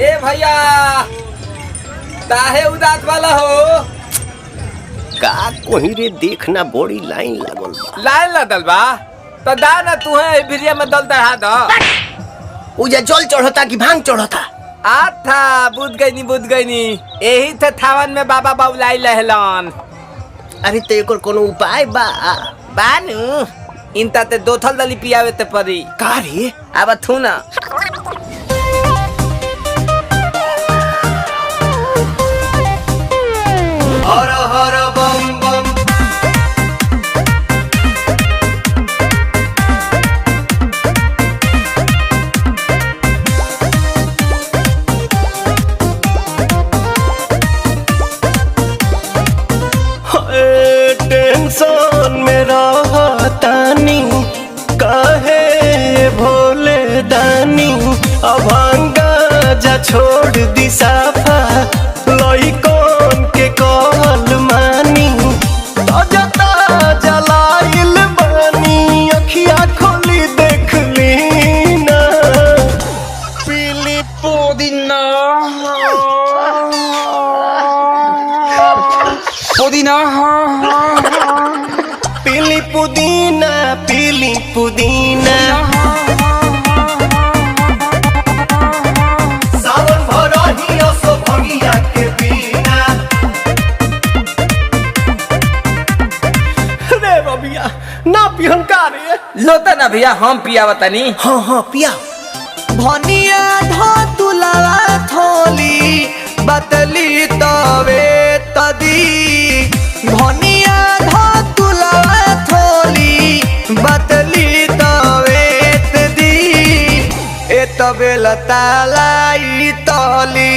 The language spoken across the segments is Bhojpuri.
ए भैया काहे उदास वाला हो? का कोही रे देखना बड़ी लाइन लागल बा। लाइन लगल बा तो दा ना तू है भिरिया में दल चढ़ा दो। उजा जल चढ़ता कि भांग चढ़ता? था बुझ गई नी यही थे थावन में बाबा बाबुलाई लहलन। अरे तो एकर कोनो उपाय बा? बानू इनता ते दो थल दली पियावे ते परी। का रे? अब थू ना हर हर बम बम। टेंशन में रहतानी काहे भोले दानी अभांगा जा छोड़ दी साफा लइकन के कहल मानी ताजा ताजा लाइल बानी अखिया खोली देख ली ना पीली पुदीना पुदीना पीली पुदीना पीली पुदीना सावन भरही असो भंगिया के बिना। रे बबिया ना पिहन का रे? लोता ना भैया हम पिया बतानी। हाँ हाँ पिया। भनिया धो तुलावा थोली बतली तवे तदी भनिया धो तुलावा थोली बतली तवे तदी ए तबे लतालाई तली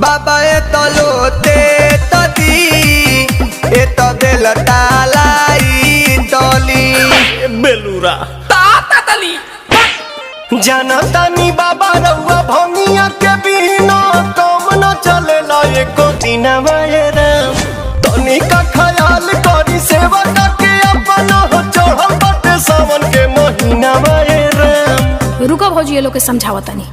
बाबा ए तलोते तदी ए तबे लतालाई तली बेलूरा ताता तली जनतानी बाबा रउआ भंगिया के बिना काम न चलेला एको दिन राम तनी का ख्याल करी सेवा के अपना हो चढ़ल बाटे सावन के महीना राम। रुको भौजी ये लोग के समझावतानी।